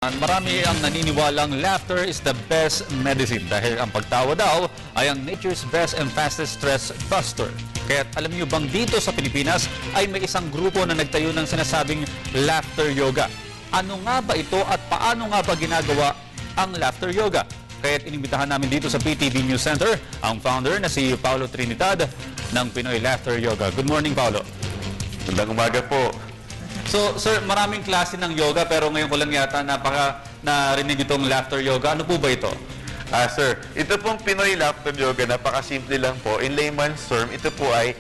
Marami ang naniniwalang laughter is the best medicine dahil ang pagtawa daw ay ang nature's best and fastest stress buster. Kaya alam niyo bang dito sa Pilipinas ay may isang grupo na nagtayo ng sinasabing laughter yoga. Ano nga ba ito at paano nga ba ginagawa ang laughter yoga? Kaya inimbitahan namin dito sa PTV News Center ang founder na si Paulo Trinidad ng Pinoy Laughter Yoga. Good morning, Paulo. Magandang umaga po. So, sir, maraming klase ng yoga pero ngayon ko lang yata narinig itong laughter yoga. Ano po ba ito? Sir, ito pong Pinoy Laughter Yoga, napakasimple lang po. In layman's term, ito po ay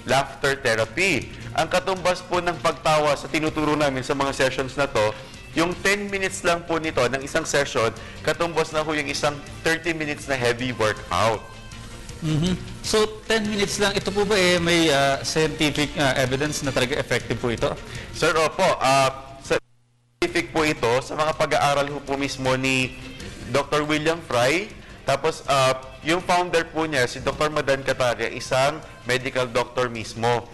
laughter therapy. Ang katumbas po ng pagtawa sa tinuturo namin sa mga sessions na to, yung 10 minutes lang po nito ng isang session, katumbas na po yung isang 30 minutes na heavy workout. So, 10 minutes lang. Ito po ba may scientific evidence na talaga effective po ito? Sir, opo, scientific po ito sa mga pag-aaral po mismo ni Dr. William Fry. Tapos, yung founder po niya, si Dr. Madan Kataria, isang medical doctor mismo.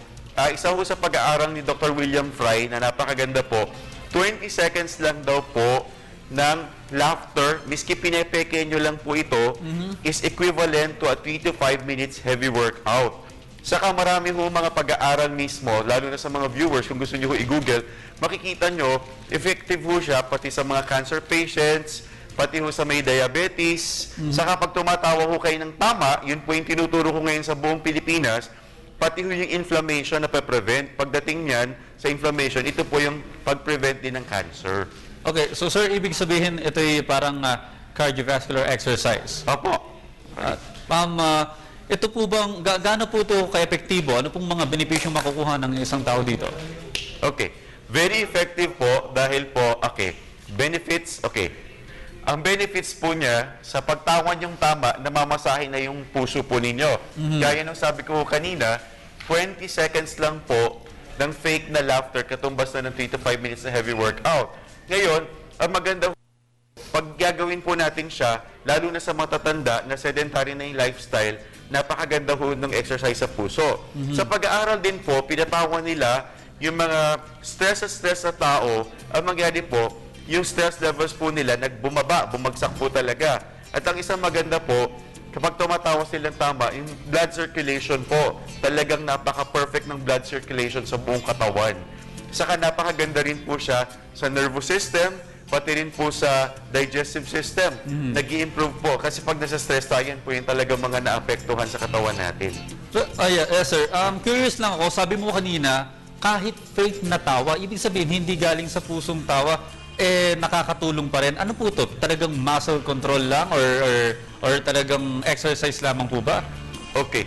Isa po sa pag-aaral ni Dr. William Fry na napakaganda po, 20 seconds lang daw po ng laughter, miski pinepeke nyo lang po ito, is equivalent to a 3 to 5 minutes heavy workout. Saka marami ho mga pag-aaral mismo, lalo na sa mga viewers, kung gusto nyo ho i-google, makikita nyo, effective ho siya pati sa mga cancer patients, pati ho sa may diabetes. Saka pag tumatawa ho kayo ng tama, yun po yung tinuturo ko ngayon sa buong Pilipinas, pati ho yung inflammation na pa-prevent. Pagdating niyan sa inflammation, ito po yung pag-prevent din ng cancer. Okay, so sir, ibig sabihin ito ay parang cardiovascular exercise. Opo. Ito po bang, gaano po ito ka-epektibo? Ano pong mga benepisyong makukuha ng isang tao dito? Okay. Very effective po dahil po, benefits, Ang benefits po niya, sa pagtawan yung tama, namamasahin na yung puso po ninyo. Gaya ng sabi ko kanina, 20 seconds lang po ng fake na laughter, katumbas na ng 3 to 5 minutes na heavy workout. Ngayon, ang maganda, pag gagawin po natin siya, lalo na sa matatanda na sedentary na yung lifestyle, napakaganda po ng exercise sa puso. Sa pag-aaral din po, pinatawan nila yung mga stress sa tao, ang mangyari po, yung stress levels po nila bumagsak po talaga. At ang isang maganda po, kapag tumatawa silang tama, yung blood circulation po, talagang napaka-perfect ng blood circulation sa buong katawan. Saka napakaganda rin po siya sa nervous system, pati rin po sa digestive system. Nag-i-improve po. Kasi pag nasa stress tayo, yan po yung talagang mga naapektuhan sa katawan natin. So, yes sir, curious lang ako, sabi mo kanina, kahit fake na tawa, ibig sabihin hindi galing sa pusong tawa, nakakatulong pa rin. Ano po ito? Talagang muscle control lang or talagang exercise lamang po ba? Okay.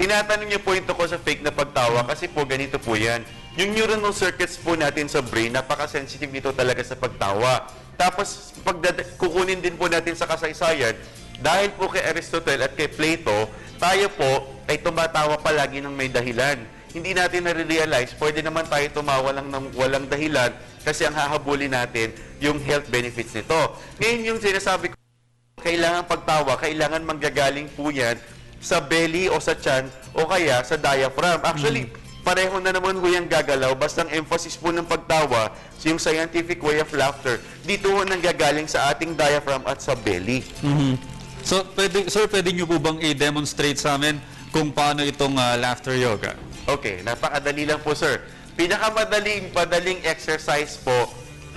Tinatanong niyo po ito ko sa fake na pagtawa kasi po ganito po yan. Yung neuronal circuits po natin sa brain, napaka-sensitive nito talaga sa pagtawa. Tapos, kukunin din po natin sa kasaysayan, dahil po kay Aristotle at kay Plato, tayo po ay tumatawa palagi ng may dahilan. Hindi natin na-realize, pwede naman tayo tumawa lang ng walang dahilan kasi ang hahabulin natin yung health benefits nito. Ngayon yung sinasabi ko, kailangan pagtawa, kailangan manggagaling po yan sa belly o sa tiyan o kaya sa diaphragm. Actually, pareho na naman ho yung gagalaw, basta ang emphasis po ng pagtawa, yung scientific way of laughter, dito ho nanggagaling sa ating diaphragm at sa belly. So, pwede nyo po bang i-demonstrate sa amin kung paano itong laughter yoga? Okay, napakadali lang po, sir. Padaling exercise po,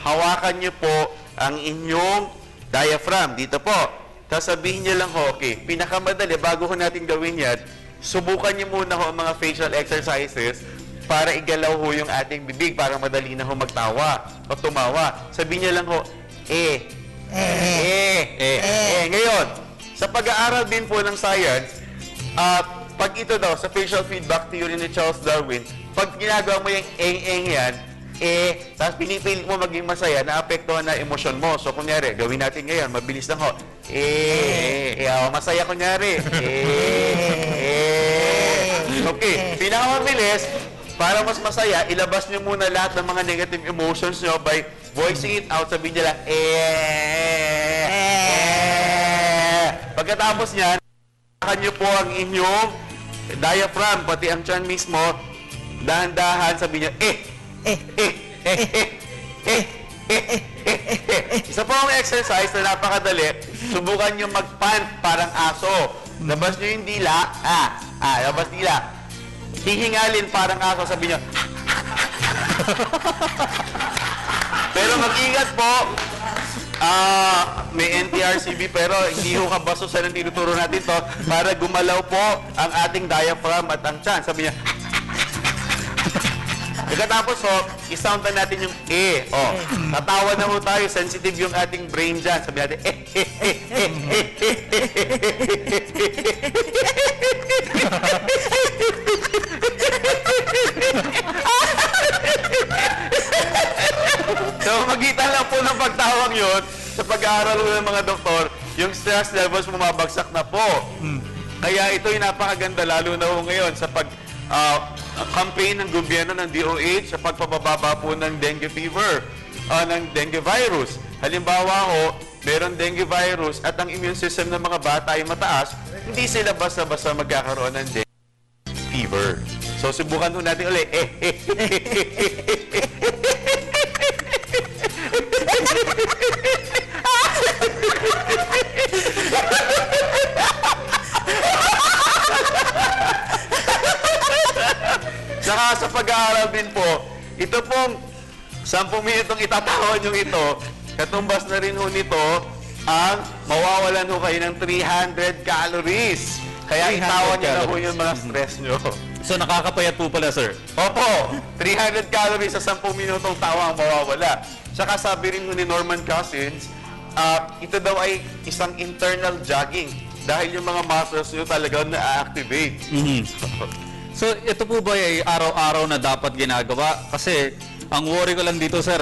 hawakan nyo po ang inyong diaphragm. Dito po. Tapos sabihin nyo lang ho, pinakamadali, bago ho natin gawin yan, subukan nyo muna ho ang mga facial exercises para igalaw ho yung ating bibig para madali na ho magtawa o tumawa. Sabihin nyo lang ho, Ngayon, sa pag-aaral din po ng science, pag ito daw, sa facial feedback theory ni Charles Darwin, pag ginagawa mo yung yan, tapos pinipilit mo maging masaya, naapektuhan na emosyon mo. So, kunyari, gawin natin ngayon, mabilis lang ho. Masaya kunyari. Okay, pinakamabilis, para mas masaya, ilabas nyo muna lahat ng mga negative emotions nyo by voicing it out, sabihin nyo lang, Pagkatapos nyan, nyo po ang inyong diaphragm, pati ang tiyan mismo, dahan-dahan, sabihin nyo, Isa po ang exercise na napakadali. Subukan nyo mag-pant parang aso. Labas nyo yung dila. Labas dila. Hihingalin parang aso. Sabi nyo, pero mag-ingat po. May NTRCB pero hindi ho kabastusan ang tinuturo natin to para gumalaw po ang ating diaphragm at ang tiyan. Sabi niya, pagkatapos ho, isound na natin yung E. Tatawa na ho tayo. Sensitive yung ating brain dyan. Sabi natin, So, magitan lang po ng pagtawang yun, sa pag-aaral ng mga doktor, yung stress levels bumabagsak na po. Kaya ito yung napakaganda, lalo na ho ngayon sa campaign ng gobyerno ng DOH sa pagpapababa po ng dengue fever, ng dengue virus. Halimbawa ho, meron dengue virus at ang immune system ng mga bata ay mataas, hindi sila basta-basta magkakaroon ng dengue fever. So, subukan ho natin ulit. Saka sa pag-aaral din po, ito pong 10 minutong itatawan yung ito, katumbas na rin ho nito ang mawawalan ho kayo ng 300 calories. Kaya 300 itawan nyo na ho calories. yung mga stress nyo. So nakakapayat po pala, sir. Opo, 300 calories sa 10 minutong tawa ang mawawala. Saka sabi rin ho ni Norman Cousins, ito daw ay isang internal jogging dahil yung mga muscles nyo talagang na-activate. So, ito po ba ay araw-araw na dapat ginagawa? Kasi, ang worry ko lang dito, sir,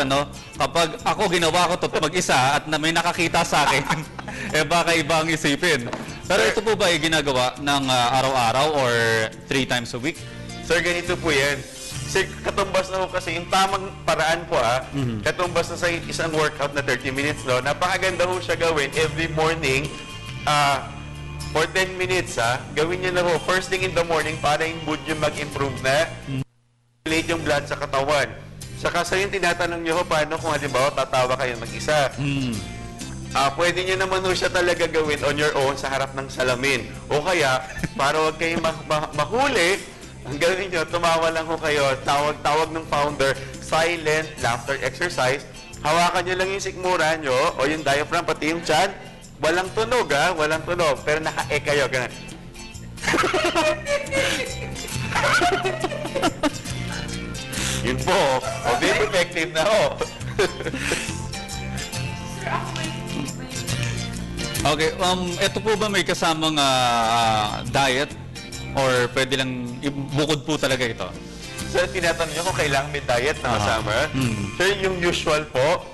kapag ako ginawa ko ito mag-isa at na may nakakita sa akin, baka iba ang isipin. Pero ito po ba ay ginagawa ng araw-araw or 3 times a week? Sir, ganito po yan. Sir, katumbas na ho kasi yung tamang paraan po katumbas na sa isang workout na 30 minutes, no? Napakaganda ho siya gawin every morning, for 10 minutes, gawin niyo na ho, first thing in the morning para yung mood yung mag-improve na, circulate yung blood sa katawan. Saka sa yung tinatanong niyo ho, paano kung halimbawa tatawa kayo mag-isa? Pwede niyo naman ho siya talaga gawin on your own sa harap ng salamin. O kaya, para huwag kayong mahuli, ang gawin niyo, tumawa lang ho kayo, tawag ng founder, silent laughter exercise. Hawakan niyo lang yung sikmura niyo o yung diaphragm, pati yung tiyan. Walang tunog, walang tunog. Pero naka-e kayo, ganun. Yun po. Very effective na ho. Okay, ito po ba may kasamang diet? Or pwede lang, bukod po talaga ito? So, tinatanong niyo kung kailangan may diet na kasama. Sir, yung usual po,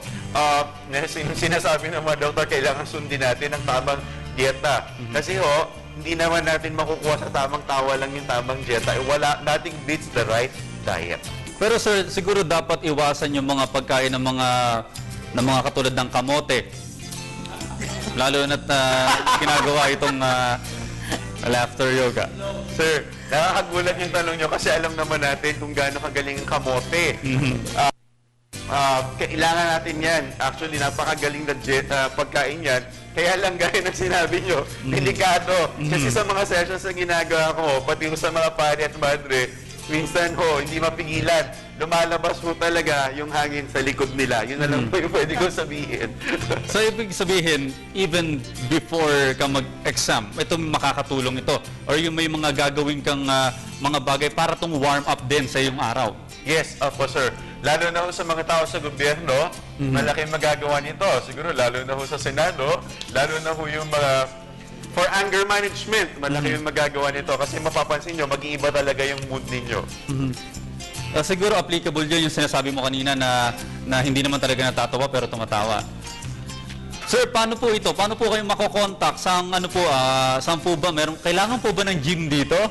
sinasabi ng mga doktor, kailangan sundin natin ang tamang dieta. Kasi ho, hindi naman natin makukuha sa tamang tawa lang yung tamang dieta. Nothing beats the right diet. Pero sir, siguro dapat iwasan yung mga pagkain ng mga katulad ng kamote. Lalo na't ginagawa itong laughter yoga. Sir, nakakagulat yung tanong nyo kasi alam naman natin kung gaano kagaling ang kamote. Kailangan natin yan. Actually, napakagaling na pagkain yan. Kaya lang gaya ng sinabi nyo, delikado. Kasi sa mga sessions na ginagawa ko, pati sa mga pari at madre, minsan hindi mapigilan. Lumalabas po talaga yung hangin sa likod nila. Yun na lang po yung pwede ko sabihin. So, ibig sabihin, even before ka mag-exam, ito makakatulong ito. Or yung may mga gagawin kang mga bagay para itong warm up din sa iyong araw. Yes, opo sir. Lalo na ho sa mga tao sa gobyerno, malaking magagawa nito. Siguro lalo na ho sa Senado, lalo na ho yung mga for anger management, malaki yung magagawa nito kasi mapapansin nyo, mag-iiba talaga yung mood ninyo. Siguro applicable dyan yung sinasabi mo kanina na hindi naman talaga natatawa pero tumatawa. Sir, paano po ito? Paano po kayo makokontak? Saan po ba? Kailangan po ba ng gym dito?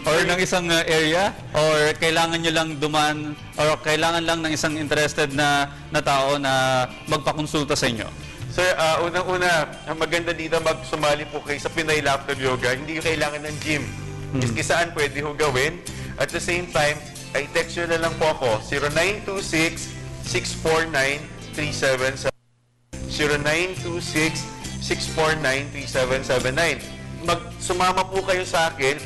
Or ng isang area? Or kailangan nyo lang dumaan? Or kailangan lang ng isang interested na tao na magpakonsulta sa inyo? Sir, unang-una, ang maganda dito magsumali po kayo sa Pinay Laughter Yoga. Hindi kailangan ng gym. Iski saan pwede ho gawin. At the same time, ay text nyo na lang po ako, 0926-649-3777. 0926-649-3779. Sumama po kayo sa akin,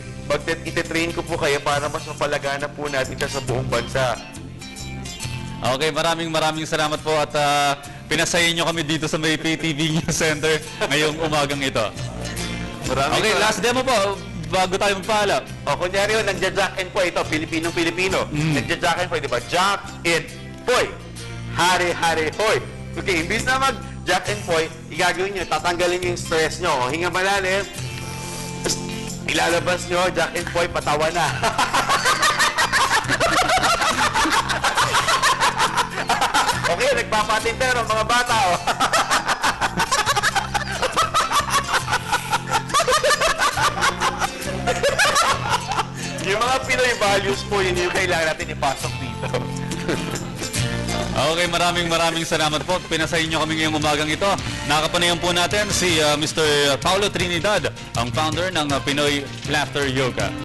ititrain ko po kayo para mas mapalagana po natin siya sa buong bansa. Okay, maraming salamat po at pinasayin nyo kami dito sa may PTV News Center ngayong umagang ito. Okay, last demo po, bago tayo magpaalam. O, kunyari yun, nagja-jack and poy. Ito, Pilipinong-Pilipino. Nagja-jack and poy, di ba? Jack and poy. Hari, hari, hoy. Okay, imbis na mag-jack and poy, igagawin nyo, tatanggalin nyo yung stress nyo. O, hinga malalim. Tapos, ilalabas nyo, jack and poy, patawa na. Okay, nagpapatintero, mga bata, o. Yung mga Pinoy values po, yun yung kailangan natin ipasok dito. Okay, maraming salamat po. Pinasayin nyo kami ngayong umagang ito. Nakapanayan po natin si Mr. Paulo Trinidad, ang founder ng Pinoy Laughter Yoga.